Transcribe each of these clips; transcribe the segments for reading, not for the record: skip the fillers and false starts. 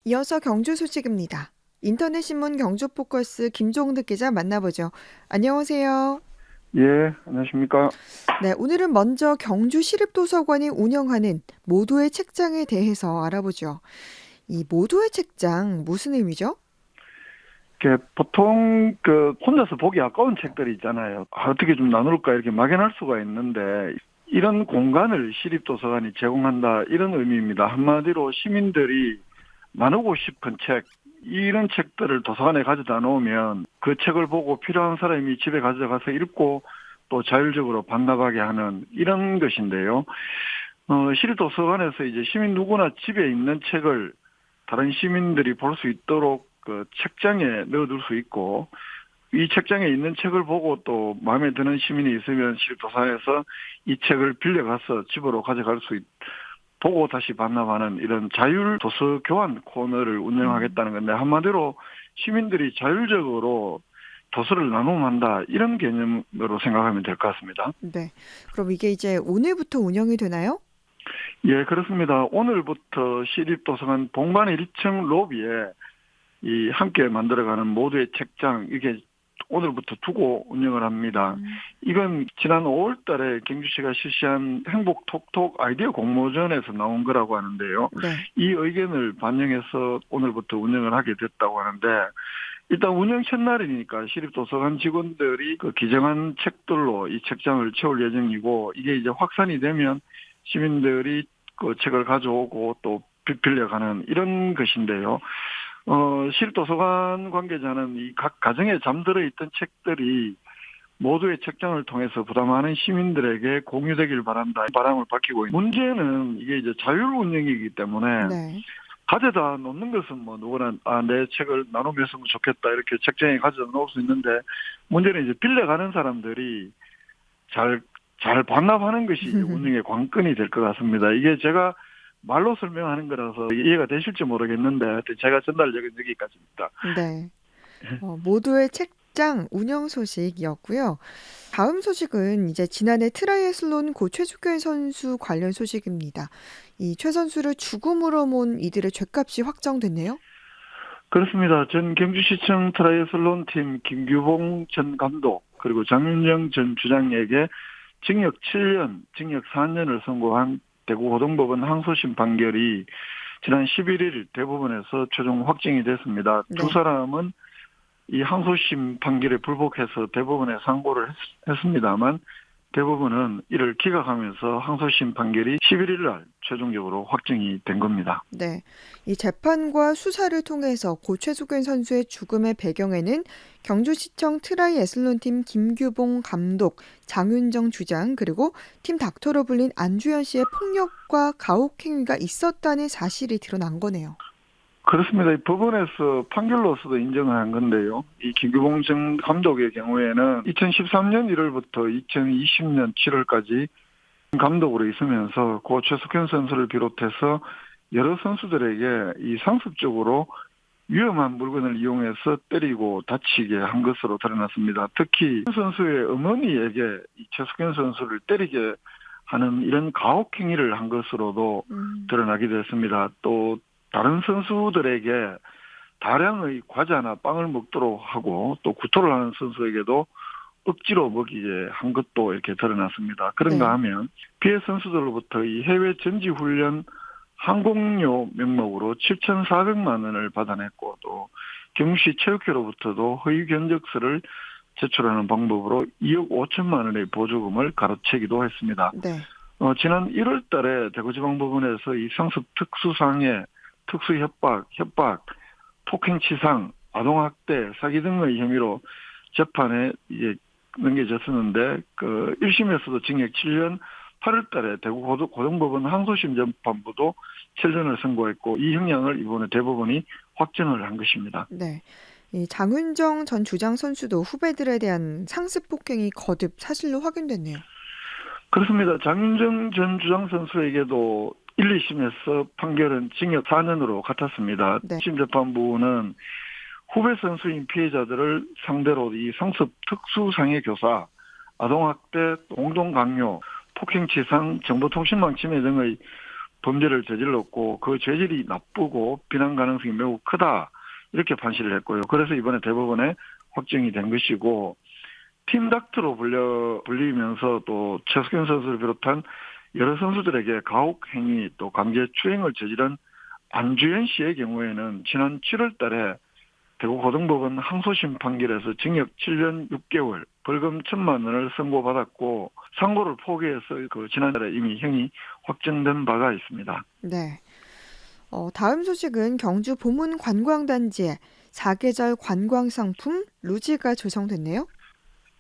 이어서 경주 소식입니다. 인터넷 신문 경주포커스 김종득 기자 만나보죠. 안녕하세요. 예, 안녕하십니까. 네, 오늘은 먼저 경주시립도서관이 운영하는 모두의 책장에 대해서 알아보죠. 이 모두의 책장 무슨 의미죠? 보통 혼자서 보기 아까운 책들이 있잖아요. 어떻게 좀 나눌까 이렇게 막연할 수가 있는데 이런 공간을 시립도서관이 제공한다 이런 의미입니다. 한마디로 시민들이 나누고 싶은 책, 이런 책들을 도서관에 가져다 놓으면 그 책을 보고 필요한 사람이 집에 가져가서 읽고 또 자율적으로 반납하게 하는 이런 것인데요. 시립도서관에서 이제 시민 누구나 집에 있는 책을 다른 시민들이 볼 수 있도록 그 책장에 넣어둘 수 있고, 이 책장에 있는 책을 보고 또 마음에 드는 시민이 있으면 시립도서관에서 이 책을 빌려가서 집으로 가져갈 수 보고 다시 반납하는 이런 자율 도서 교환 코너를 운영하겠다는 건데, 한마디로 시민들이 자율적으로 도서를 나눔한다 이런 개념으로 생각하면 될 것 같습니다. 네, 그럼 이게 이제 오늘부터 운영이 되나요? 예, 그렇습니다. 오늘부터 시립도서관 본관 1층 로비에 이 함께 만들어가는 모두의 책장, 이게 오늘부터 두고 운영을 합니다. 이건 지난 5월 달에 경주시가 실시한 행복 톡톡 아이디어 공모전에서 나온 거라고 하는데요. 네. 이 의견을 반영해서 오늘부터 운영을 하게 됐다고 하는데, 일단 운영 첫날이니까 시립도서관 직원들이 그 기정한 책들로 이 책장을 채울 예정이고, 이게 이제 확산이 되면 시민들이 그 책을 가져오고 또 빌려가는 이런 것인데요. 시립도서관 관계자는 이 각 가정에 잠들어 있던 책들이 모두의 책장을 통해서 부담하는 시민들에게 공유되길 바란다, 바람을 밝히고 있는. 문제는 이게 이제 자율 운영이기 때문에 네. 가져다 놓는 것은 뭐 누구나 내 책을 나누면서 좋겠다 이렇게 책장에 가져다 놓을 수 있는데, 문제는 이제 빌려가는 사람들이 잘 반납하는 것이 이제 운영의 관건이 될 것 같습니다. 이게 제가 말로 설명하는 거라서 이해가 되실지 모르겠는데 하여튼 제가 전달력은 여기까지입니다. 네. 모두의 책장 운영 소식이었고요. 다음 소식은 이제 지난해 트라이애슬론 고 최숙현 선수 관련 소식입니다. 이 최 선수를 죽음으로 몰 이들의 죗값이 확정됐네요. 그렇습니다. 전 경주시청 트라이애슬론 팀 김규봉 전 감독 그리고 장윤정 전 주장에게 징역 7년, 징역 4년을 선고한 대구고등법원 항소심 판결이 지난 11일 대법원에서 최종 확정이 됐습니다. 두 네. 사람은 이 항소심 판결에 불복해서 대법원에 상고를 했습니다만, 대법원은 이를 기각하면서 항소심 판결이 11일 날 최종적으로 확정이 된 겁니다. 네. 이 재판과 수사를 통해서 고 최숙현 선수의 죽음의 배경에는 경주시청 트라이애슬론 팀 김규봉 감독, 장윤정 주장, 그리고 팀 닥터로 불린 안주현 씨의 폭력과 가혹 행위가 있었다는 사실이 드러난 거네요. 그렇습니다. 이 법원에서 판결로서도 인정을 한 건데요. 이 김규봉 전 감독의 경우에는 2013년 1월부터 2020년 7월까지 감독으로 있으면서 고 최숙현 선수를 비롯해서 여러 선수들에게 이 상습적으로 위험한 물건을 이용해서 때리고 다치게 한 것으로 드러났습니다. 특히 선수의 어머니에게 이 최숙현 선수를 때리게 하는 이런 가혹 행위를 한 것으로도 드러나게 됐습니다. 또 다른 선수들에게 다량의 과자나 빵을 먹도록 하고 또 구토를 하는 선수에게도 억지로 먹이게 한 것도 이렇게 드러났습니다. 그런가 네. 하면 피해 선수들로부터 이 해외 전지훈련 항공료 명목으로 7,400만 원을 받아냈고, 또 경시 체육회로부터도 허위 견적서를 제출하는 방법으로 2억 5천만 원의 보조금을 가로채기도 했습니다. 네. 지난 1월 달에 대구지방법원에서 이 상습 특수상해, 특수협박, 폭행치상, 아동학대, 사기 등의 혐의로 재판에 이제 넘겨졌었는데, 1심에서도 징역 7년, 8월 달에 대구 고등법원 항소심 재판부도 7년을 선고했고, 이 형량을 이번에 대법원이 확정을 한 것입니다. 네. 이 장윤정 전 주장 선수도 후배들에 대한 상습 폭행이 거듭 사실로 확인됐네요. 그렇습니다. 장윤정 전 주장 선수에게도 1, 2심에서 판결은 징역 4년으로 같았습니다. 네. 심재판부는 후배 선수인 피해자들을 상대로 이 상습 특수상해 교사, 아동학대, 공동강요, 폭행치상, 정보통신망 침해 등의 범죄를 저질렀고 그 죄질이 나쁘고 비난 가능성이 매우 크다 이렇게 판시를 했고요. 그래서 이번에 대법원에 확정이 된 것이고 팀 닥터로 불리면서 또 최석현 선수를 비롯한 여러 선수들에게 가혹 행위 또 강제 추행을 저지른 안주현 씨의 경우에는 지난 7월 달에 대구고등법원 항소심 판결에서 징역 7년 6개월, 벌금 1,000만 원을 선고받았고 상고를 포기해서 그 지난달에 이미 형이 확정된 바가 있습니다. 네. 다음 소식은 경주 보문 관광단지에 사계절 관광 상품 루지가 조성됐네요.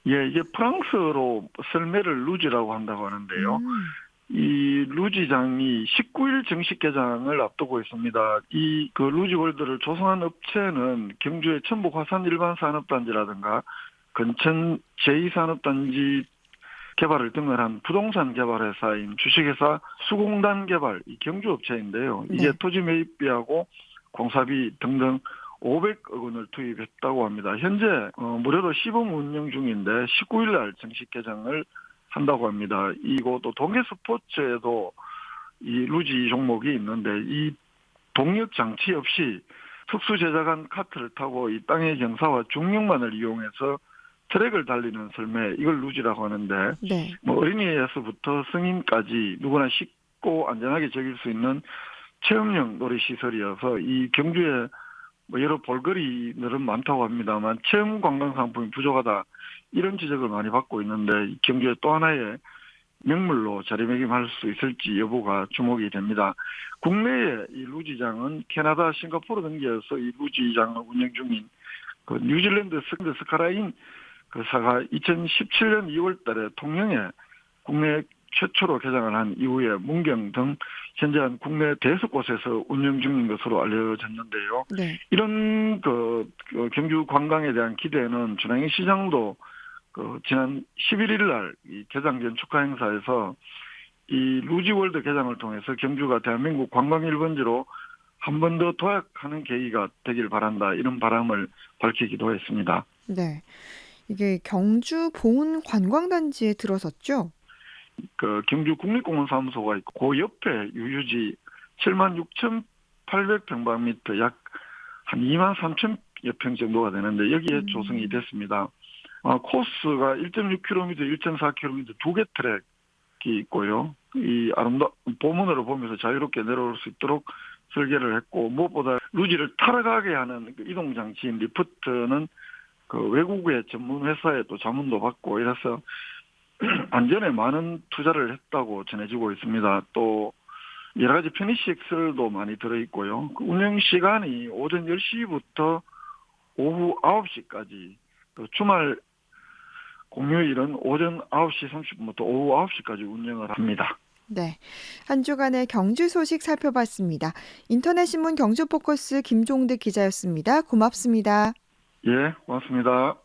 예, 이게 프랑스어로 썰매를 루지라고 한다고 하는데요. 음, 이 루지장이 19일 정식 개장을 앞두고 있습니다. 이 그 루지월드를 조성한 업체는 경주의 천북 화산 일반산업단지라든가 근천 제2산업단지 개발을 등을한 부동산 개발 회사인 주식회사 수공단 개발 이 경주 업체인데요. 이게 네. 토지 매입비하고 공사비 등등 500억 원을 투입했다고 합니다. 현재 무료로 시범 운영 중인데 19일 날 정식 개장을 한다고 합니다. 이거 또 동계 스포츠에도 이 루지 종목이 있는데 이 동력 장치 없이 특수 제작한 카트를 타고 이 땅의 경사와 중력만을 이용해서 트랙을 달리는 썰매 이걸 루지라고 하는데 네. 뭐 어린이에서부터 성인까지 누구나 쉽고 안전하게 즐길 수 있는 체험형 놀이시설이어서 이 경주에 뭐 여러 볼거리들은 많다고 합니다만 체험 관광 상품이 부족하다 이런 지적을 많이 받고 있는데 이 경주의 또 하나의 명물로 자리매김할 수 있을지 여부가 주목이 됩니다. 국내의 이 루지장은 캐나다, 싱가포르 등지에서 이 루지장을 운영 중인 그 뉴질랜드 스카라인 그 사가 2017년 2월 달에 통영에 국내 최초로 개장을 한 이후에 문경 등 현재 한 국내 대여섯 곳에서 운영 중인 것으로 알려졌는데요. 네. 이런 그 경주 관광에 대한 기대는 준양의 시장도 그 지난 11일 날 이 개장 전 축하 행사에서 이 루지월드 개장을 통해서 경주가 대한민국 관광 1번지로 한 번 더 도약하는 계기가 되길 바란다 이런 바람을 밝히기도 했습니다. 네. 이게 경주 보문 관광단지에 들어섰죠? 그 경주 국립공원사무소가 있고 그 옆에 유유지 76,800평방미터 약 한 23,000여 평 정도가 되는데 여기에 조성이 됐습니다. 코스가 1.6km, 1.4km 두 개 트랙이 있고요. 이 보문으로 보면서 자유롭게 내려올 수 있도록 설계를 했고 무엇보다 루지를 타러 가게 하는 그 이동 장치인 리프트는 그 외국의 전문 회사에 또 자문도 받고 이래서 안전에 많은 투자를 했다고 전해지고 있습니다. 또 여러 가지 편의시설도 많이 들어있고요. 그 운영 시간이 오전 10시부터 오후 9시까지 그 주말 공휴일은 오전 9시 30분부터 오후 9시까지 운영을 합니다. 네. 한 주간의 경주 소식 살펴봤습니다. 인터넷신문 경주포커스 김종득 기자였습니다. 고맙습니다. 예, 고맙습니다.